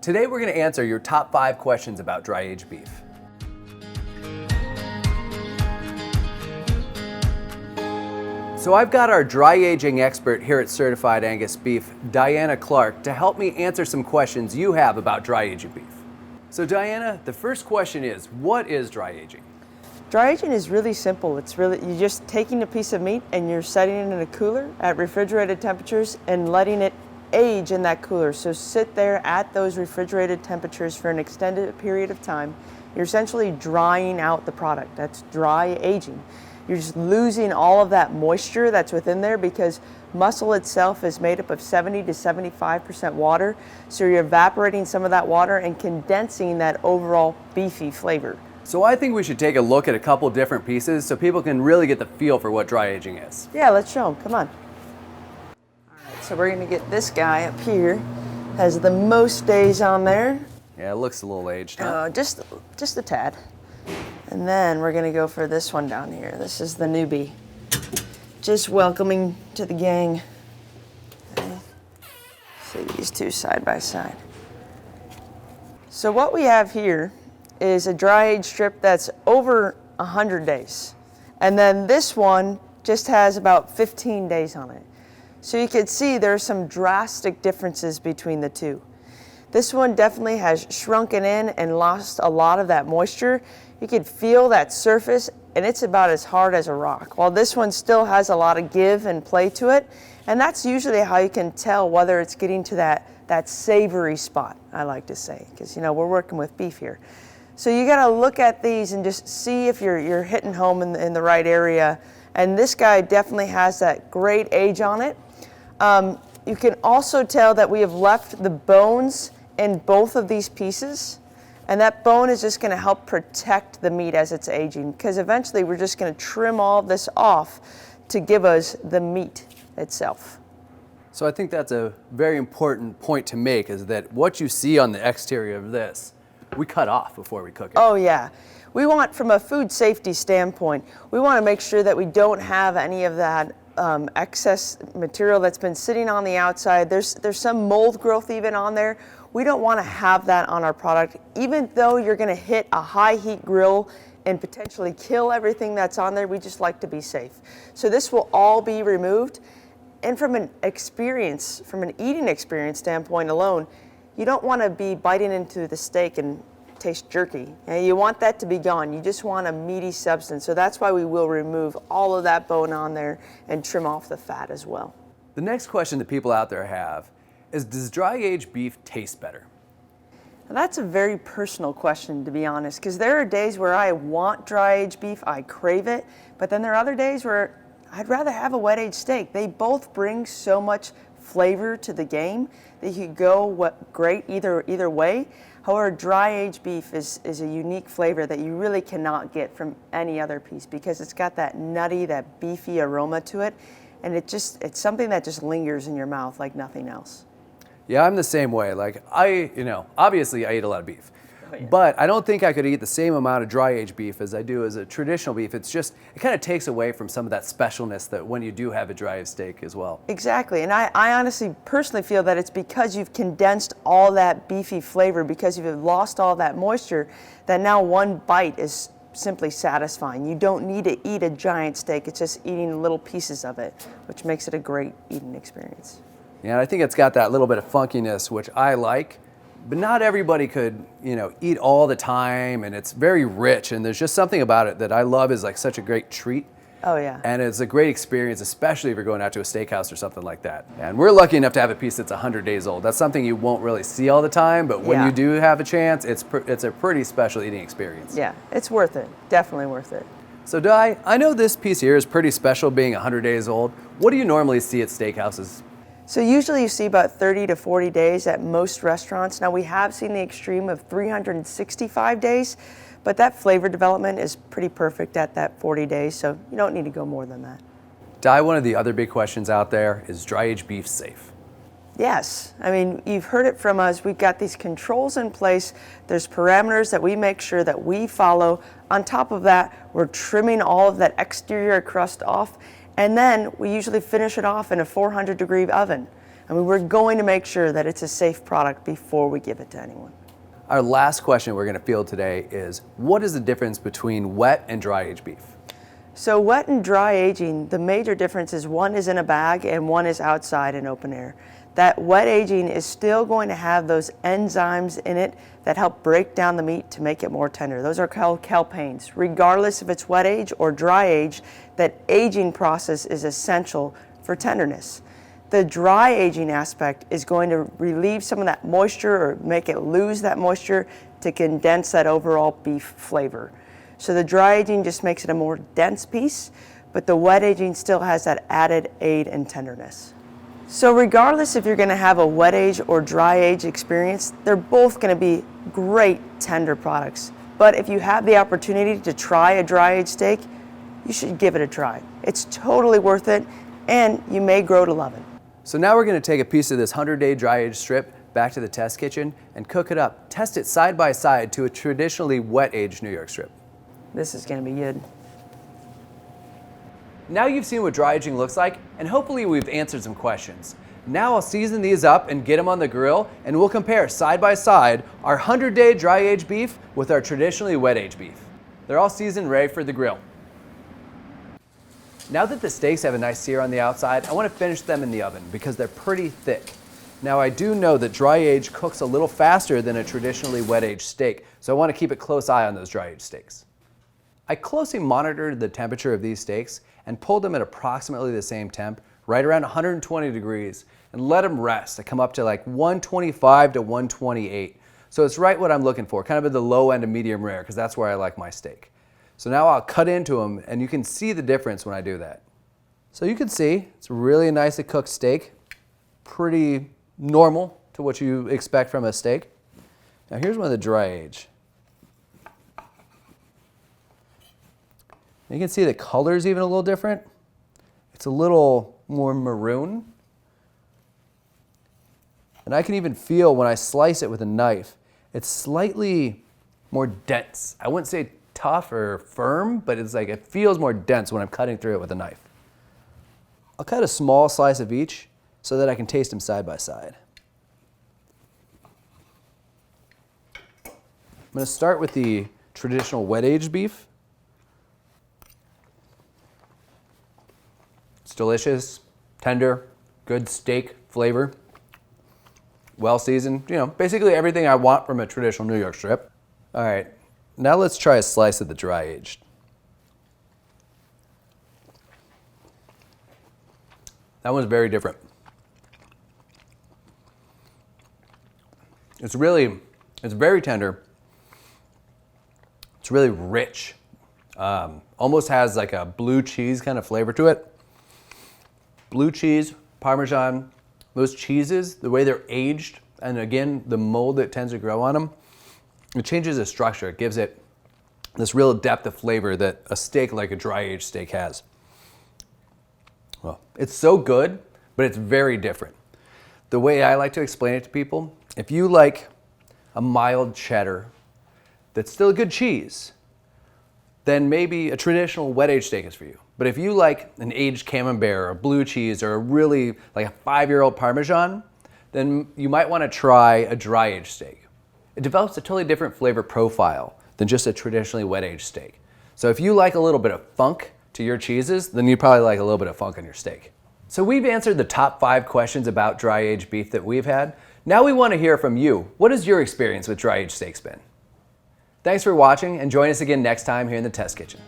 Today we're going to answer your top 5 questions about dry-aged beef. So I've got our dry aging expert here at Certified Angus Beef, Diana Clark, to help me answer some questions you have about dry aging beef. So Diana, the first question is, what is dry aging? Dry aging is really simple. You're just taking a piece of meat and you're setting it in a cooler at refrigerated temperatures and letting it age in that cooler. So sit there at those refrigerated temperatures for an extended period of time. You're essentially drying out the product. That's dry aging. You're just losing all of that moisture that's within there because muscle itself is made up of 70 to 75% water. So you're evaporating some of that water and condensing that overall beefy flavor. So I think we should take a look at a couple different pieces so people can really get the feel for what dry aging is. Yeah, let's show them. Come on. All right, so we're going to get this guy up here. Has the most days on there. Yeah, it looks a little aged, huh? Just a tad. And then we're going to go for this one down here. This is the newbie. Just welcoming to the gang. Okay. See these two side by side. So what we have here is a dry age strip that's over 100 days. And then this one just has about 15 days on it. So you can see there's some drastic differences between the two. This one definitely has shrunken in and lost a lot of that moisture. You can feel that surface and it's about as hard as a rock. While this one still has a lot of give and play to it. And that's usually how you can tell whether it's getting to that savory spot, I like to say, because we're working with beef here. So you got to look at these and just see if you're hitting home in the right area. And this guy definitely has that great age on it. You can also tell that we have left the bones in both of these pieces. And that bone is just going to help protect the meat as it's aging, because eventually we're just going to trim all of this off to give us the meat itself. So I think that's a very important point to make, is that what you see on the exterior of this, we cut off before we cook it. Oh yeah. We want, from a food safety standpoint, we want to make sure that we don't have any of that excess material that's been sitting on the outside. There's some mold growth even on there. We don't want to have that on our product, even though you're going to hit a high heat grill and potentially kill everything that's on there. We just like to be safe. So this will all be removed. And from an eating experience standpoint alone, you don't want to be biting into the steak and taste jerky. And you want that to be gone. You just want a meaty substance. So that's why we will remove all of that bone on there and trim off the fat as well. The next question that people out there have is, does dry-aged beef taste better? Now, that's a very personal question, to be honest, because there are days where I want dry-aged beef, I crave it, but then there are other days where I'd rather have a wet-aged steak. They both bring so much flavor to the game that you could go great either way. However, dry-aged beef is a unique flavor that you really cannot get from any other piece, because it's got that nutty, that beefy aroma to it, and it's something that just lingers in your mouth like nothing else. Yeah, I'm the same way. Like obviously I eat a lot of beef, yeah. But I don't think I could eat the same amount of dry-aged beef as I do as a traditional beef. It kind of takes away from some of that specialness that when you do have a dry-aged steak as well. Exactly, and I honestly, personally feel that it's because you've condensed all that beefy flavor, because you've lost all that moisture, that now one bite is simply satisfying. You don't need to eat a giant steak, it's just eating little pieces of it, which makes it a great eating experience. Yeah, I think it's got that little bit of funkiness, which I like, but not everybody could, eat all the time, and it's very rich, and there's just something about it that I love is like such a great treat. Oh yeah. And it's a great experience, especially if you're going out to a steakhouse or something like that. And we're lucky enough to have a piece that's 100 days old. That's something you won't really see all the time, but when you do have a chance, it's a pretty special eating experience. Yeah, it's worth it. Definitely worth it. So Di, I know this piece here is pretty special being 100 days old. What do you normally see at steakhouses? So usually you see about 30 to 40 days at most restaurants. Now we have seen the extreme of 365 days, but that flavor development is pretty perfect at that 40 days, so you don't need to go more than that. Di, one of the other big questions out there is dry-aged beef safe? Yes, I mean, you've heard it from us. We've got these controls in place. There's parameters that we make sure that we follow. On top of that, we're trimming all of that exterior crust off. And then we usually finish it off in a 400-degree oven. I mean, we're going to make sure that it's a safe product before we give it to anyone. Our last question we're going to field today is, what is the difference between wet and dry aged beef? So wet and dry aging, the major difference is one is in a bag and one is outside in open air. That wet aging is still going to have those enzymes in it that help break down the meat to make it more tender. Those are called calpanes. Regardless if it's wet age or dry age, that aging process is essential for tenderness. The dry aging aspect is going to relieve some of that moisture or make it lose that moisture to condense that overall beef flavor. So the dry aging just makes it a more dense piece, but the wet aging still has that added aid and tenderness. So regardless if you're going to have a wet age or dry age experience, they're both going to be great tender products. But if you have the opportunity to try a dry age steak, you should give it a try. It's totally worth it, and you may grow to love it. So now we're going to take a piece of this 100-day dry aged strip back to the test kitchen and cook it up. Test it side by side to a traditionally wet aged New York strip. This is going to be good. Now you've seen what dry aging looks like, and hopefully we've answered some questions. Now I'll season these up and get them on the grill, and we'll compare side by side our 100-day dry aged beef with our traditionally wet aged beef. They're all seasoned, ready for the grill. Now that the steaks have a nice sear on the outside, I want to finish them in the oven because they're pretty thick. Now I do know that dry age cooks a little faster than a traditionally wet aged steak, so I want to keep a close eye on those dry aged steaks. I closely monitored the temperature of these steaks and pulled them at approximately the same temp, right around 120 degrees, and let them rest. I come up to like 125 to 128. So it's right what I'm looking for, kind of at the low end of medium rare, because that's where I like my steak. So now I'll cut into them, and you can see the difference when I do that. So you can see it's a really nicely cooked steak, pretty normal to what you expect from a steak. Now here's one of the dry age. You can see the color's even a little different. It's a little more maroon. And I can even feel when I slice it with a knife, it's slightly more dense. I wouldn't say tough or firm, but it's like it feels more dense when I'm cutting through it with a knife. I'll cut a small slice of each so that I can taste them side by side. I'm going to start with the traditional wet aged beef. It's delicious, tender, good steak flavor, well seasoned, basically everything I want from a traditional New York strip. All right, now let's try a slice of the dry aged. That one's very different. It's very tender. It's really rich. Almost has like a blue cheese kind of flavor to it. Blue cheese, Parmesan, those cheeses, the way they're aged, and again, the mold that tends to grow on them, it changes the structure. It gives it this real depth of flavor that a steak like a dry aged steak has. Well, it's so good, but it's very different. The way I like to explain it to people, if you like a mild cheddar that's still a good cheese, then maybe a traditional wet aged steak is for you. But if you like an aged camembert or a blue cheese or a really like a 5-year-old Parmesan, then you might want to try a dry aged steak. It develops a totally different flavor profile than just a traditionally wet aged steak. So if you like a little bit of funk to your cheeses, then you probably like a little bit of funk on your steak. So we've answered the top 5 questions about dry aged beef that we've had. Now we want to hear from you. What has your experience with dry aged steaks been? Thanks for watching, and join us again next time here in the Test Kitchen.